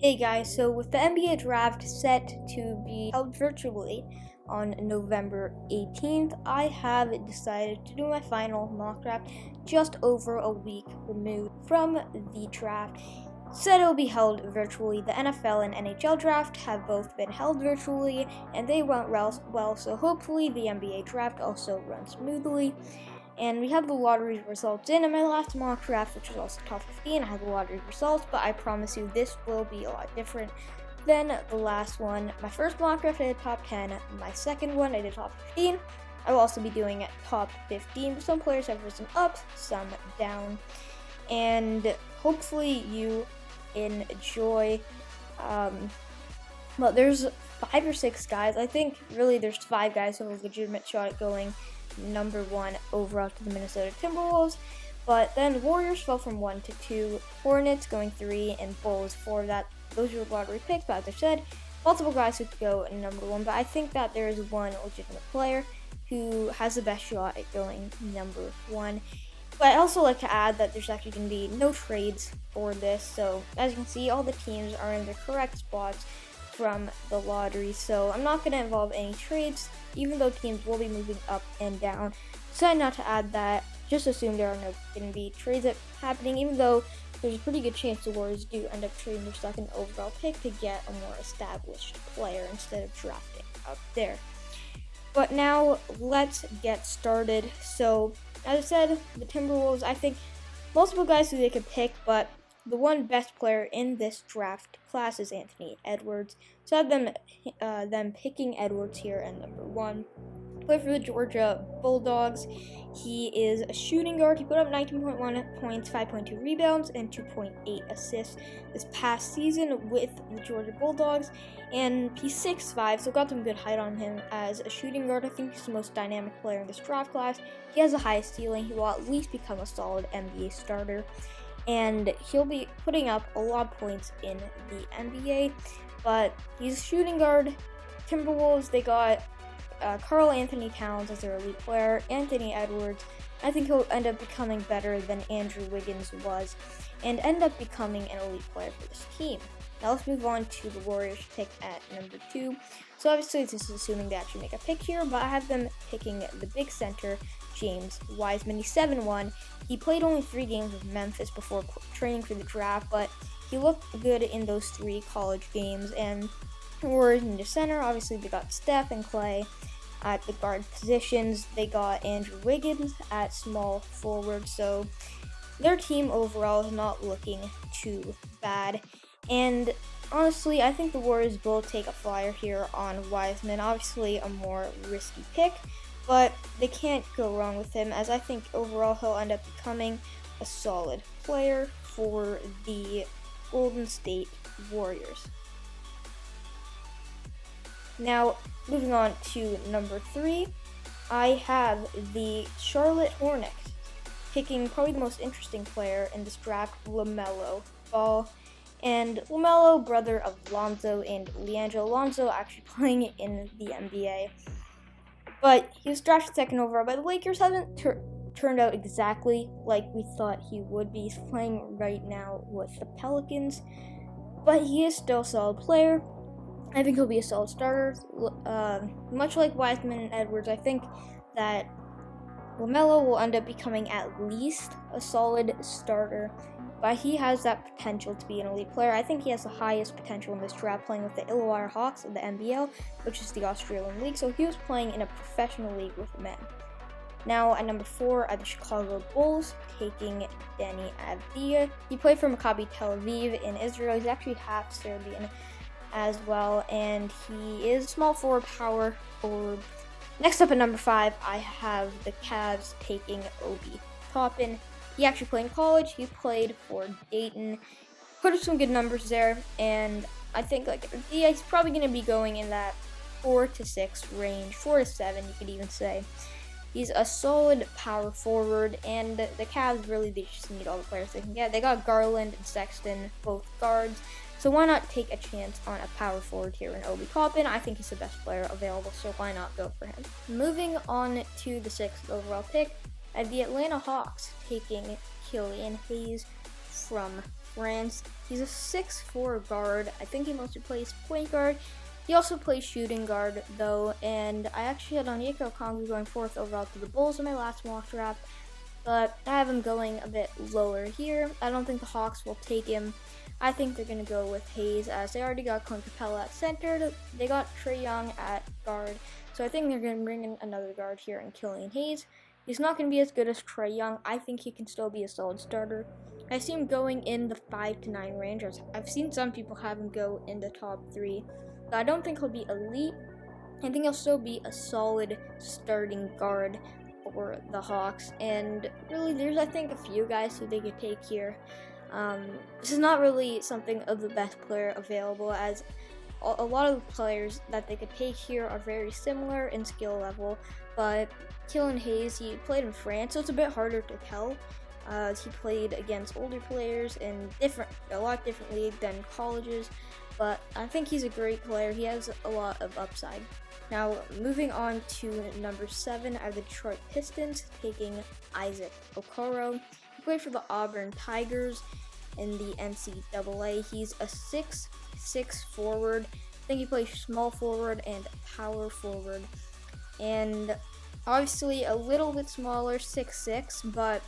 Hey guys, so with the NBA draft set to be held virtually on November 18th, I have decided to do my final mock draft just over a week removed from the draft. Said it will be held virtually. The NFL and NHL draft have both been held virtually and they went well, so hopefully the NBA draft also runs smoothly. And we have the lottery results in my last mock draft, which was also top 15. I had the lottery results, but I promise you this will be a lot different than the last one. My first mock draft I did top 10. My second one I did top 15. I will also be doing top 15. Some players have risen up, some down. And hopefully you enjoy. Well, there's 5 or 6 guys. I think really there's 5 guys who have a legitimate shot at going number 1 overall to the Minnesota Timberwolves. But then Warriors fell from 1 to 2, Hornets going 3, and Bulls 4. Those were lottery picks, but as I said, multiple guys who could go number 1. But I think that there is one legitimate player who has the best shot at going number 1. But I also like to add that there's actually going to be no trades for this. So as you can see, all the teams are in their correct spots from the lottery, so I'm not going to involve any trades, even though teams will be moving up and down. Decided not to add that. Just assume there are no going to be trades happening, even though there's a pretty good chance the Warriors do end up trading their second overall pick to get a more established player instead of drafting up there. But now let's get started. So as I said, the Timberwolves, I think multiple guys who they could pick, but the one best player in this draft class is Anthony Edwards. So I have them picking Edwards here at number 1. Played for the Georgia Bulldogs. He is a shooting guard. He put up 19.1 points, 5.2 rebounds, and 2.8 assists this past season with the Georgia Bulldogs. And he's 6'5", so got some good height on him as a shooting guard. I think he's the most dynamic player in this draft class. He has the highest ceiling. He will at least become a solid NBA starter. And he'll be putting up a lot of points in the NBA. But he's a shooting guard. Timberwolves, they got Karl Anthony Towns as their elite player, Anthony Edwards. I think he'll end up becoming better than Andrew Wiggins was and end up becoming an elite player for this team. Now let's move on to the Warriors pick at number 2. So obviously this is assuming they actually make a pick here, but I have them picking the big center, James Wiseman. He's 7'1". He played only 3 games with Memphis before training for the draft, but he looked good in those 3 college games. And Warriors in the center, obviously they got Steph and Clay. At the guard positions, they got Andrew Wiggins at small forward, so their team overall is not looking too bad. And honestly, I think the Warriors will take a flyer here on Wiseman. Obviously, a more risky pick, but they can't go wrong with him, as I think overall he'll end up becoming a solid player for the Golden State Warriors. Now, moving on to number 3, I have the Charlotte Hornets picking probably the most interesting player in this draft, LaMelo Ball. And LaMelo, brother of Lonzo and LiAngelo. Lonzo actually playing in the NBA. But he was drafted second overall by the Lakers. Hasn't turned out exactly like we thought he would be. He's playing right now with the Pelicans. But he is still a solid player. I think he'll be a solid starter. Much like Wiseman and Edwards, I think that LaMelo will end up becoming at least a solid starter, but he has that potential to be an elite player. I think he has the highest potential in this draft, playing with the Illawarra Hawks of the NBL, which is the Australian League, so he was playing in a professional league with men. Now, at number 4 are the Chicago Bulls, taking Deni Avdija. He played for Maccabi Tel Aviv in Israel. He's actually half Serbian as well, and he is small forward, power forward. Next up at number 5, I have the Cavs taking Obi Toppin. He actually played in college. He played for Dayton. Put up some good numbers there, and I think he's probably going to be going in that 4 to 6 range, 4 to 7 you could even say. He's a solid power forward, and the Cavs really, they just need all the players they can get. They got Garland and Sexton, both guards. So why not take a chance on a power forward here in Obi Toppin? I think he's the best player available, so why not go for him? Moving on to the 6th overall pick, I have the Atlanta Hawks taking Killian Hayes from France. He's a 6'4" guard. I think he mostly plays point guard. He also plays shooting guard, though, and I actually had Onyeka Okongwu going 4th overall to the Bulls in my last mock draft, but I have him going a bit lower here. I don't think the Hawks will take him. I think they're going to go with Hayes, as they already got Clint Capella at center. They got Trae Young at guard, so I think they're going to bring in another guard here in Killian Hayes. He's not going to be as good as Trae Young. I think he can still be a solid starter. I see him going in the 5 to 9 range. I've seen some people have him go in the top 3. But I don't think he'll be elite. I think he'll still be a solid starting guard for the Hawks. And really, there's, I think, a few guys who they could take here. This is not really something of the best player available, as a lot of the players that they could take here are very similar in skill level. But Killian Hayes, he played in France, so it's a bit harder to tell. He played against older players in a lot different league than colleges, but I think he's a great player. He has a lot of upside. Now, moving on to number 7 are the Detroit Pistons, taking Isaac Okoro. He played for the Auburn Tigers in the NCAA. He's a 6'6" forward. I think he plays small forward and power forward. And obviously a little bit smaller, 6'6", but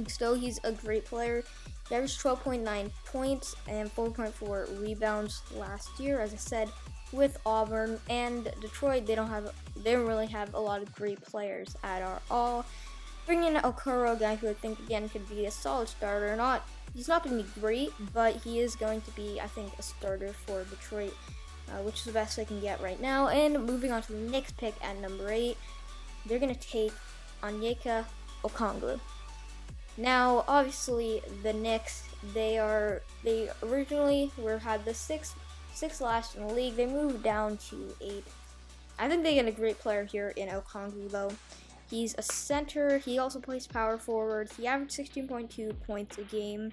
still he's a great player. He averaged 12.9 points and 4.4 rebounds last year, as I said, with Auburn. And Detroit, they don't really have a lot of great players at all. Bringing in Okoro, a guy who I think again could be a solid starter. He's not going to be great, but he is going to be, I think, a starter for Detroit, which is the best they can get right now. And moving on to the next pick at number 8, they're going to take Onyeka Okongwu. Now, obviously, the Knicks, they originally had the sixth last in the league. They moved down to 8th. I think they get a great player here in Okongwu, though. He's a center. He also plays power forward. He averaged 16.2 points a game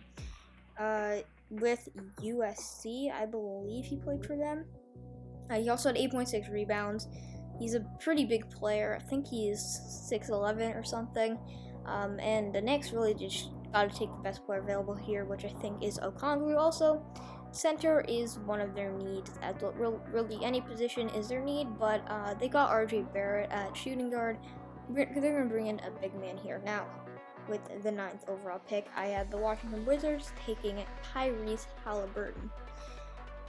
with USC. I believe he played for them. He also had 8.6 rebounds. He's a pretty big player. I think he's 6'11" or something. And the Knicks really just got to take the best player available here, which I think is Okongwu. Also, center is one of their needs, as really any position is their need, but they got RJ Barrett at shooting guard. They're going to bring in a big man here. Now, with the 9th overall pick, I had the Washington Wizards taking Tyrese Halliburton.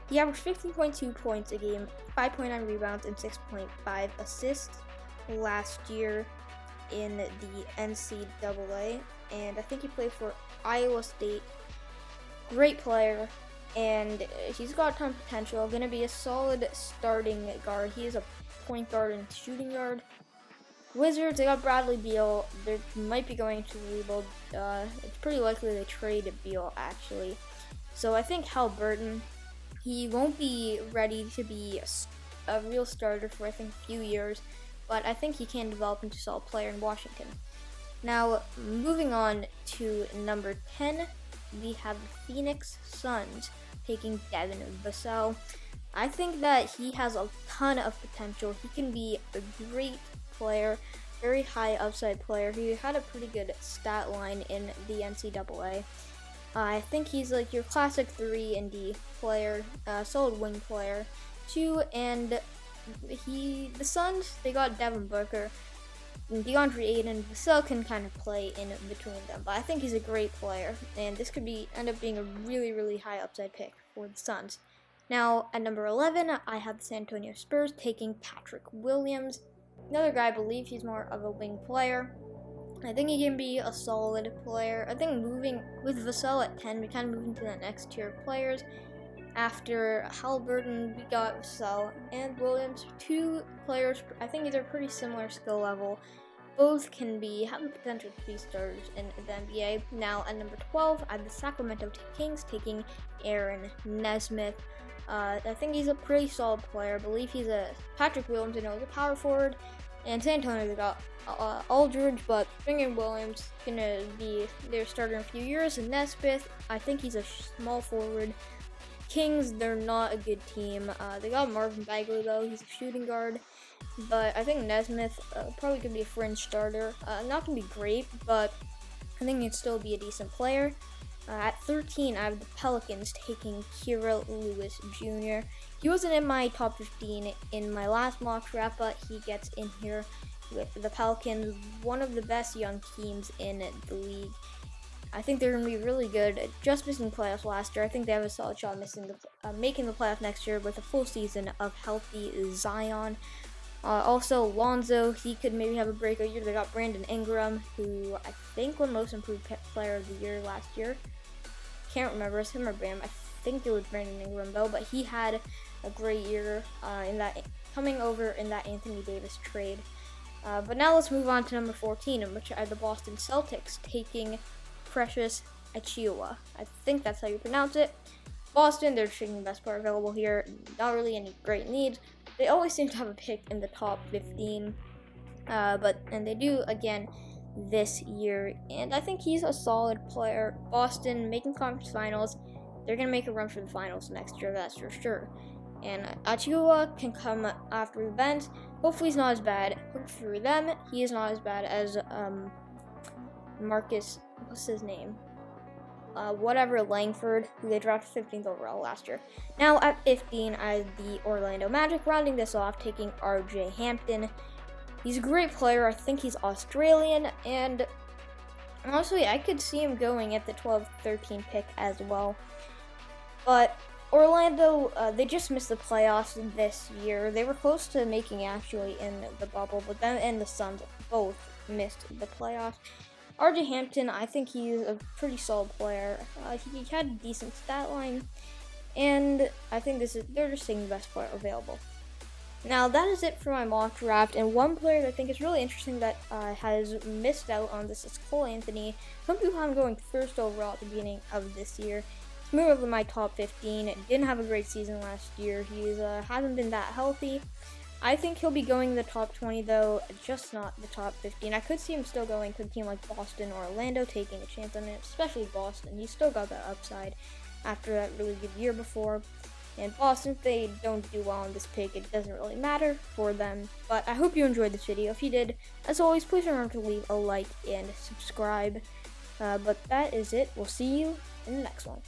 He averaged 15.2 points a game, 5.9 rebounds, and 6.5 assists last year in the NCAA, and I think he played for Iowa State. Great player, and he's got a ton of potential. Going to be a solid starting guard. He is a point guard and shooting guard. Wizards, they got Bradley Beal. They might be going to rebuild. It's pretty likely they trade Beal, actually. So I think Halliburton, he won't be ready to be a real starter for, I think, a few years, but I think he can develop into a solid player in Washington. Now, moving on to number 10, we have the Phoenix Suns taking Devin Vassell. I think that he has a ton of potential. He can be a great player, very high upside player. He had a pretty good stat line in the NCAA. I think he's like your classic 3-and-D player, solid wing player, too. And the Suns, they got Devin Booker, DeAndre Ayton. Vassell can kind of play in between them, but I think he's a great player, and this could end up being a really, really high upside pick for the Suns. Now, at number 11, I have the San Antonio Spurs taking Patrick Williams. Another guy, I believe he's more of a wing player. I think he can be a solid player. I think moving with Vassell at 10, we kind of move into the next tier of players. After Halliburton, we got Vassell and Williams, 2 players. I think they're pretty similar skill level. Both have the potential to be starters in the NBA. Now, at number 12, I have the Sacramento Kings taking Aaron Nesmith. I think he's a pretty solid player. I believe Patrick Williams, is a power forward. And San Antonio, they got Aldridge, but bringing Williams gonna be their starter in a few years. And Nesmith, I think he's a small forward. Kings, they're not a good team. They got Marvin Bagley, though. He's a shooting guard. But I think Nesmith probably could be a fringe starter. Not going to be great, but I think he'd still be a decent player. At 13, I have the Pelicans taking Kira Lewis Jr. He wasn't in my top 15 in my last mock draft, but he gets in here with the Pelicans, one of the best young teams in the league. I think they're going to be really good. Just missing the playoffs last year. I think they have a solid shot making the playoffs next year with a full season of healthy Zion. Also, Lonzo, he could maybe have a breakout year. They got Brandon Ingram, who I think won Most Improved Player of the Year last year. Can't remember, it's him or Bam. I think it was Brandon Ingram though, but he had a great year coming over in that Anthony Davis trade. But now let's move on to number 14, in which I have the Boston Celtics taking Precious Achiuwa. I think that's how you pronounce it. Boston, they're taking the best player available here. Not really any great needs. They always seem to have a pick in the top 15, and they do again this year. And I think he's a solid player. Boston making conference finals. They're gonna make a run for the finals next year, that's for sure. And Achiuwa can come after the bench. Hopefully he's not as bad. For them, he is not as bad as Marcus, what's his name? Langford, who they drafted 15th overall last year. Now at 15, I have the Orlando Magic, rounding this off, taking RJ Hampton. He's a great player. I think he's Australian, and honestly, I could see him going at the 12-13 pick as well. But Orlando, they just missed the playoffs this year. They were close to making actually in the bubble, but them and the Suns both missed the playoffs. RJ Hampton, I think he's a pretty solid player. He had a decent stat line, and I think they're just taking the best player available. Now that is it for my mock draft, and one player that I think is really interesting that has missed out on this is Cole Anthony. Some people have him going first overall at the beginning of this year. He's moved over to my top 15. Didn't have a great season last year. He hasn't been that healthy. I think he'll be going in the top 20 though, just not the top 15. I could see him still going to a team like Boston or Orlando, taking a chance on it, especially Boston. He's still got that upside after that really good year before. And Boston, if they don't do well on this pick, it doesn't really matter for them. But I hope you enjoyed this video. If you did, as always, please remember to leave a like and subscribe. But that is it. We'll see you in the next one.